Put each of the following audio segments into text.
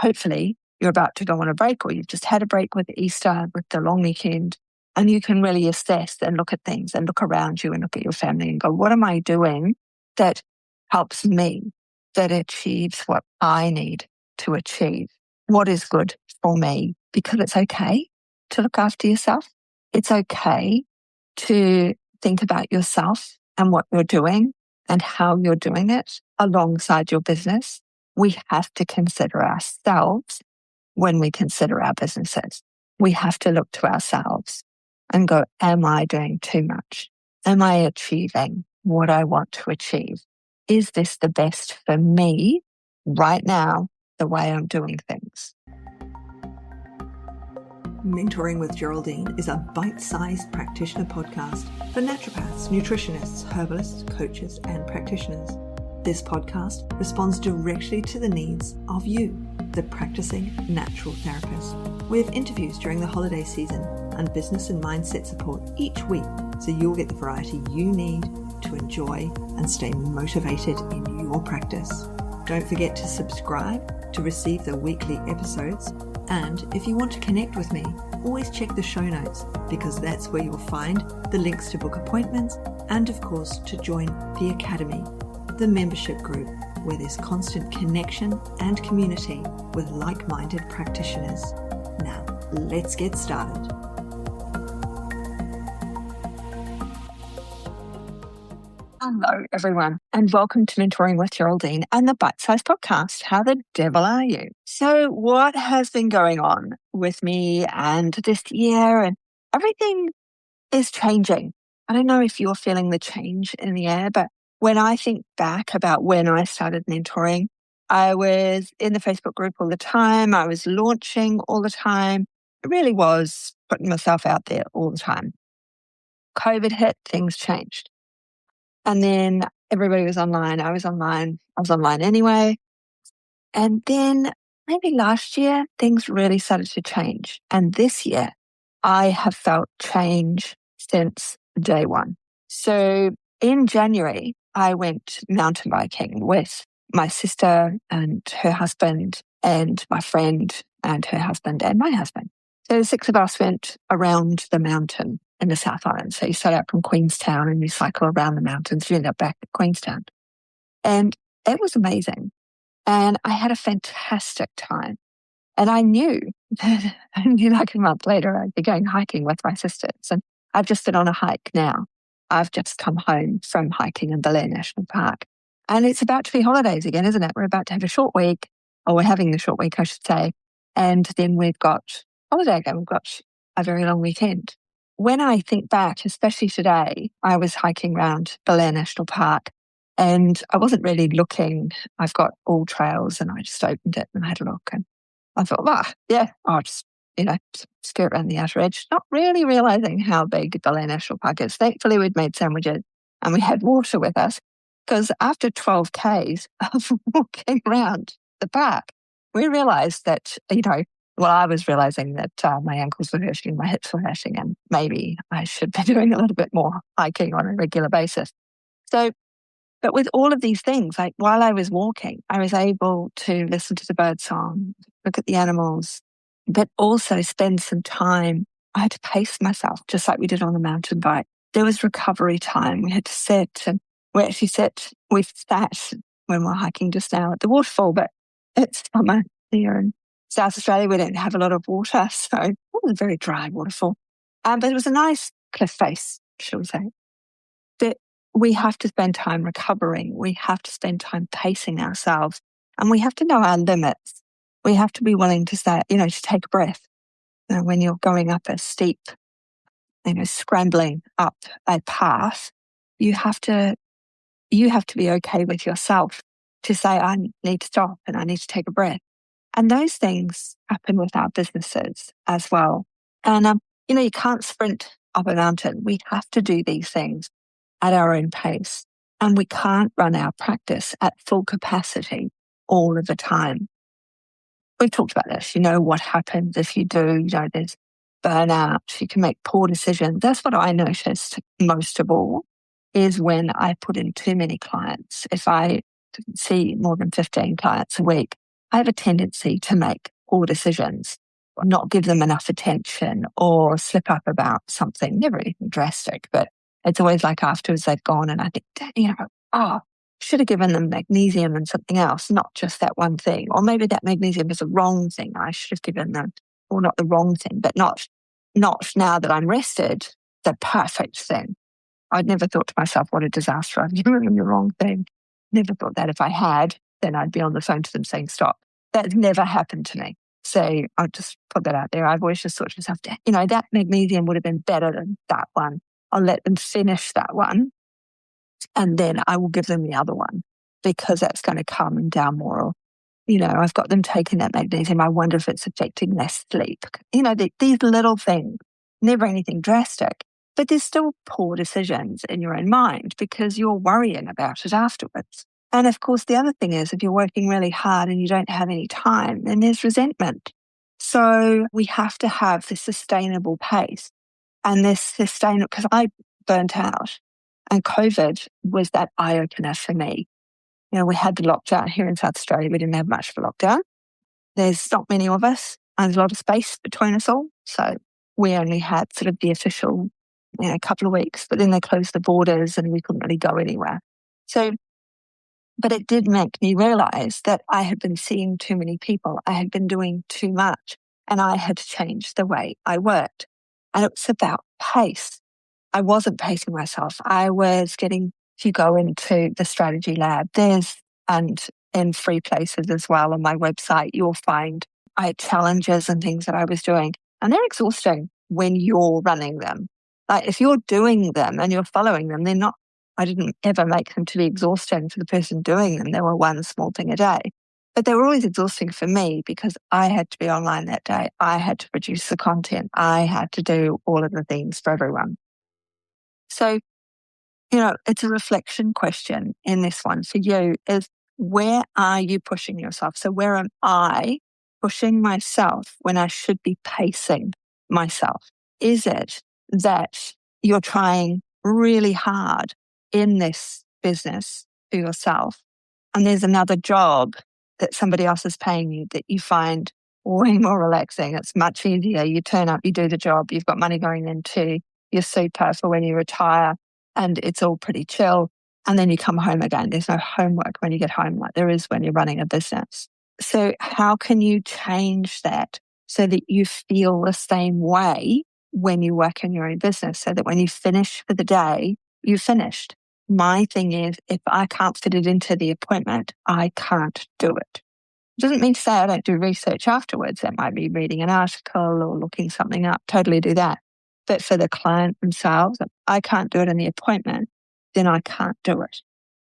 hopefully you're about to go on a break, or you've just had a break with Easter, with the long weekend, and you can really assess and look at things and look around you and look at your family and go, what am I doing that helps me, that achieves what I need to achieve? What is good for me? Because it's okay to look after yourself. It's okay to think about yourself and what you're doing and how you're doing it alongside your business. We have to consider ourselves when we consider our businesses. We have to look to ourselves and go, am I doing too much? Am I achieving what I want to achieve? Is this the best for me right now, the way I'm doing things? Mentoring with Geraldine is a bite-sized practitioner podcast for naturopaths, nutritionists, herbalists, coaches, and practitioners. This podcast responds directly to the needs of you, the practicing natural therapist. We have interviews during the holiday season and business and mindset support each week, so you'll get the variety you need to enjoy and stay motivated in your practice. Don't forget to subscribe to receive the weekly episodes. And if you want to connect with me, always check the show notes, because that's where you'll find the links to book appointments and, of course, to join the Academy, the membership group, where there's constant connection and community with like-minded practitioners. Now, let's get started. Hello, everyone, and welcome to Mentoring with Geraldine and the Bite Size Podcast. How the devil are you? So what has been going on with me and this year, and everything is changing. I don't know if you're feeling the change in the air, but when I think back about when I started mentoring, I was in the Facebook group all the time. I was launching all the time. It really was putting myself out there all the time. COVID hit, things changed. And then everybody was online. I was online. I was online anyway. And then maybe last year, things really started to change. And this year, I have felt change since day one. So in January, I went mountain biking with my sister and her husband and my friend and her husband and my husband. So the six of us went around the mountain in the South Island. So you start out from Queenstown and you cycle around the mountains, you end up back at Queenstown. And it was amazing. And I had a fantastic time. And I knew that like a month later, I'd be going hiking with my sisters. And I've just been on a hike now. I've just come home from hiking in Blair National Park. And it's about to be holidays again, isn't it? We're about to have a short week, or we're having the short week, I should say. And then we've got holiday again. We've got a very long weekend. When I think back, especially today, I was hiking around Blair National Park and I wasn't really looking. I've got all trails and I just opened it and I had a look and I thought, I'll just, skirt around the outer edge, not really realizing how big Blair National Park is. Thankfully, we'd made sandwiches and we had water with us, because after 12 Ks of walking around the park, we realized that, I was realizing that my ankles were hurting, my hips were hurting, and maybe I should be doing a little bit more hiking on a regular basis. So, but with all of these things, like while I was walking, I was able to listen to the bird song, look at the animals, but also spend some time. I had to pace myself, just like we did on the mountain bike. There was recovery time. We had to sit, and we sat when we're hiking just now at the waterfall, but it's summer here in South Australia. We don't have a lot of water, so it was a very dry waterfall. But it was a nice cliff face, shall we say. But we have to spend time recovering. We have to spend time pacing ourselves, and we have to know our limits. We have to be willing to say, to take a breath. When you're going up a steep, scrambling up a path, you have to be okay with yourself to say, I need to stop and I need to take a breath. And those things happen with our businesses as well. And, you can't sprint up a mountain. We have to do these things at our own pace. And we can't run our practice at full capacity all of the time. We've talked about this. What happens if you do, there's burnout. You can make poor decisions. That's what I noticed most of all, is when I put in too many clients. If I see more than 15 clients a week, I have a tendency to make poor decisions, or not give them enough attention, or slip up about something, never anything drastic, but it's always like afterwards they've gone and I think, oh, should have given them magnesium and something else, not just that one thing. Or maybe that magnesium is the wrong thing. I should have given them, or not the wrong thing, but not now that I'm rested, the perfect thing. I'd never thought to myself, what a disaster, I've given them the wrong thing. Never thought that. If I had, then I'd be on the phone to them saying, stop. That's never happened to me. So I'll just put that out there. I've always just thought to myself, that magnesium would have been better than that one. I'll let them finish that one, and then I will give them the other one because that's going to calm them down more. Or, I've got them taking that magnesium. I wonder if it's affecting their sleep. These little things, never anything drastic, but there's still poor decisions in your own mind because you're worrying about it afterwards. And of course, the other thing is if you're working really hard and you don't have any time, then there's resentment. So we have to have this sustainable pace and this sustainable, because I burnt out and COVID was that eye opener for me. We had the lockdown here in South Australia. We didn't have much of a lockdown. There's not many of us and there's a lot of space between us all. So we only had sort of the official, couple of weeks, but then they closed the borders and we couldn't really go anywhere. So, but it did make me realize that I had been seeing too many people. I had been doing too much and I had to change the way I worked. And it was about pace. I wasn't pacing myself. I was getting, if you go into the strategy lab, and in free places as well on my website, you'll find I had challenges and things that I was doing. And they're exhausting when you're running them. Like if you're doing them and you're following them, they're not, I didn't ever make them to be exhausting for the person doing them. They were one small thing a day. But they were always exhausting for me because I had to be online that day. I had to produce the content. I had to do all of the things for everyone. So, it's a reflection question in this one for you is where are you pushing yourself? So where am I pushing myself when I should be pacing myself? Is it that you're trying really hard in this business for yourself and there's another job that somebody else is paying you that you find way more relaxing? It's much easier. You turn up, you do the job, you've got money going into your super for when you retire and it's all pretty chill. And then you come home again. There's no homework when you get home like there is when you're running a business. So how can you change that so that you feel the same way when you work in your own business so that when you finish for the day, you finished? My thing is, if I can't fit it into the appointment, I can't do it. It doesn't mean to say I don't do research afterwards. That might be reading an article or looking something up. Totally do that. But for the client themselves, if I can't do it in the appointment, then I can't do it.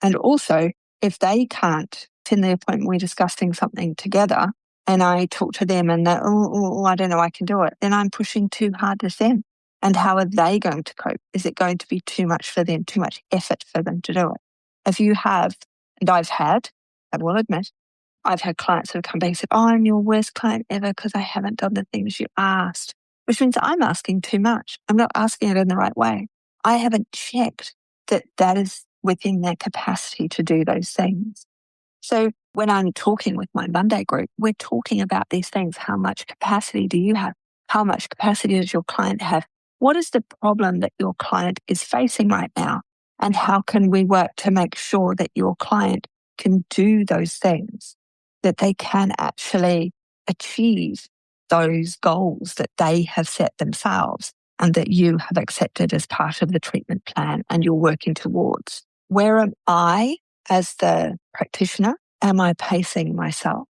And also, if they can't, in the appointment, we're discussing something together and I talk to them and they're, I don't know, I can do it, then I'm pushing too hard with them. And how are they going to cope? Is it going to be too much for them, too much effort for them to do it? If you have, and I will admit, I've had clients who have come back and said, I'm your worst client ever because I haven't done the things you asked, which means I'm asking too much. I'm not asking it in the right way. I haven't checked that is within their capacity to do those things. So when I'm talking with my Monday group, we're talking about these things. How much capacity do you have? How much capacity does your client have? What is the problem that your client is facing right now? And how can we work to make sure that your client can do those things, that they can actually achieve those goals that they have set themselves and that you have accepted as part of the treatment plan and you're working towards? Where am I as the practitioner? Am I pacing myself?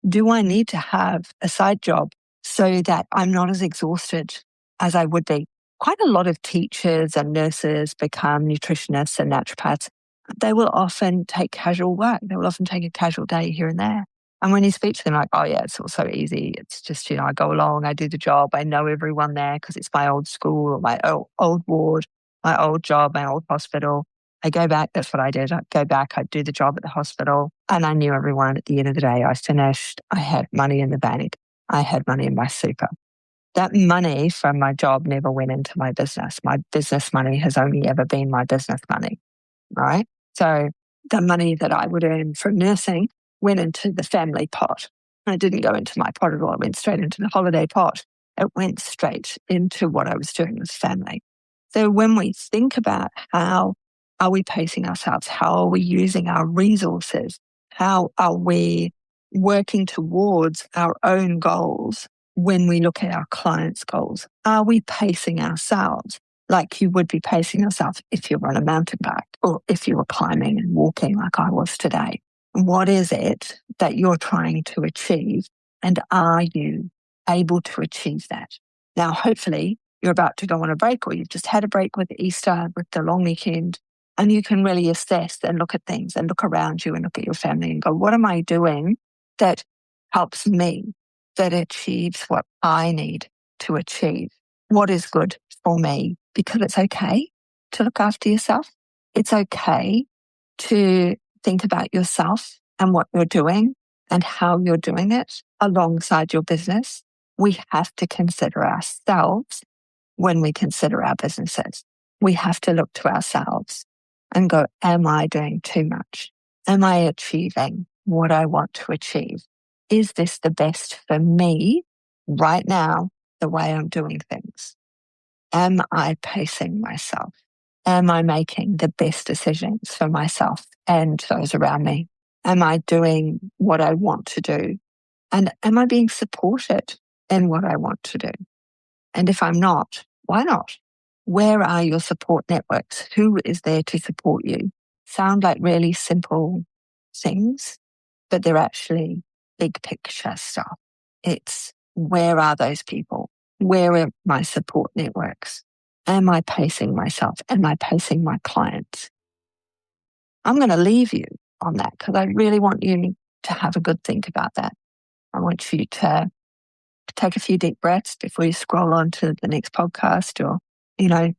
Do I need to have a side job so that I'm not as exhausted as I would be? Quite a lot of teachers and nurses become nutritionists and naturopaths. They will often take casual work. They will often take a casual day here and there. And when you speak to them, like, oh yeah, it's all so easy. It's just, I go along, I do the job. I know everyone there because it's my old school or my old ward, my old job, my old hospital. I go back. That's what I did. I'd go back. I'd do the job at the hospital and I knew everyone. At the end of the day, I finished. I had money in the bank. I had money in my super. That money from my job never went into my business. My business money has only ever been my business money, right? So the money that I would earn from nursing went into the family pot. It didn't go into my pot at all. It went straight into the holiday pot. It went straight into what I was doing with family. So when we think about how are we pacing ourselves, how are we using our resources, how are we working towards our own goals when we look at our clients' goals? Are we pacing ourselves like you would be pacing yourself if you were on a mountain bike or if you were climbing and walking like I was today? What is it that you're trying to achieve? And are you able to achieve that? Now, hopefully, you're about to go on a break or you've just had a break with Easter, with the long weekend, and you can really assess and look at things and look around you and look at your family and go, what am I doing that helps me, that achieves what I need to achieve? What is good for me? Because it's okay to look after yourself. It's okay to think about yourself and what you're doing and how you're doing it alongside your business. We have to consider ourselves when we consider our businesses. We have to look to ourselves and go, am I doing too much? Am I achieving what I want to achieve? Is this the best for me right now, the way I'm doing things? Am I pacing myself? Am I making the best decisions for myself and those around me? Am I doing what I want to do? And am I being supported in what I want to do? And if I'm not, why not? Where are your support networks? Who is there to support you? Sound like really simple things, but they're actually big picture stuff. It's where are those people? Where are my support networks? Am I pacing myself? Am I pacing my clients? I'm going to leave you on that because I really want you to have a good think about that. I want you to take a few deep breaths before you scroll on to the next podcast or,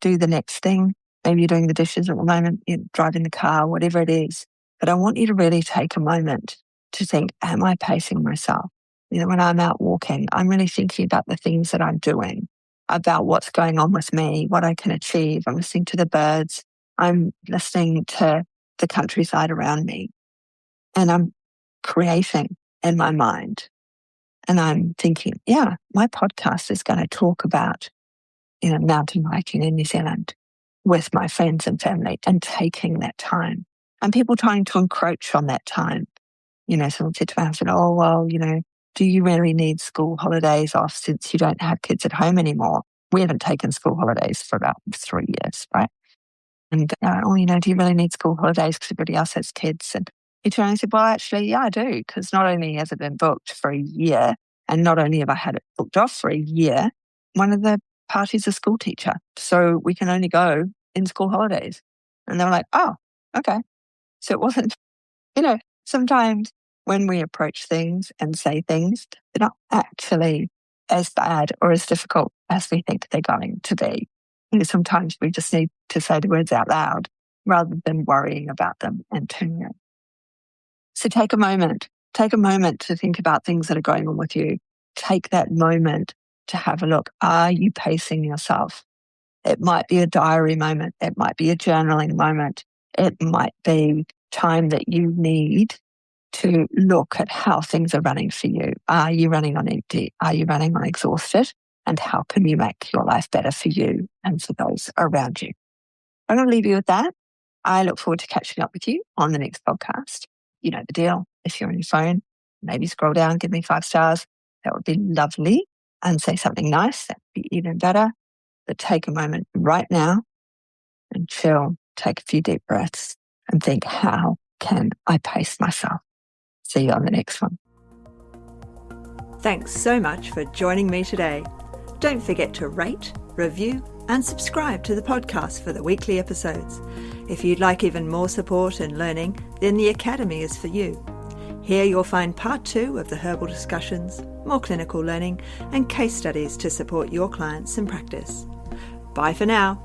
do the next thing. Maybe you're doing the dishes at the moment, you're driving the car, whatever it is. But I want you to really take a moment to think, am I pacing myself? When I'm out walking, I'm really thinking about the things that I'm doing, about what's going on with me, what I can achieve. I'm listening to the birds. I'm listening to the countryside around me. And I'm creating in my mind. And I'm thinking, yeah, my podcast is going to talk about, mountain biking in New Zealand with my friends and family and taking that time. And people trying to encroach on that time. Someone said to my husband, oh, well, do you really need school holidays off since you don't have kids at home anymore? We haven't taken school holidays for about 3 years, right? And, do you really need school holidays because everybody else has kids? And he turned and said, well, actually, yeah, I do, because not only has it been booked for a year, and not only have I had it booked off for a year, one of the parties is a school teacher. So we can only go in school holidays. And they were like, oh, okay. So it wasn't, sometimes when we approach things and say things, they're not actually as bad or as difficult as we think they're going to be. Sometimes we just need to say the words out loud rather than worrying about them and tuning in. So take a moment to think about things that are going on with you. Take that moment to have a look. Are you pacing yourself? It might be a diary moment. It might be a journaling moment. It might be time that you need to look at how things are running for you. Are you running on empty? Are you running on exhausted? And how can you make your life better for you and for those around you? I'm going to leave you with that. I look forward to catching up with you on the next podcast. You know the deal. If you're on your phone, maybe scroll down, give me 5 stars. That would be lovely. And say something nice. That would be even better. But take a moment right now and chill. Take a few deep breaths and think, how can I pace myself? See you on the next one. Thanks so much for joining me today. Don't forget to rate, review, and subscribe to the podcast for the weekly episodes. If you'd like even more support and learning, then the Academy is for you. Here you'll find part 2 of the herbal discussions, more clinical learning, and case studies to support your clients in practice. Bye for now.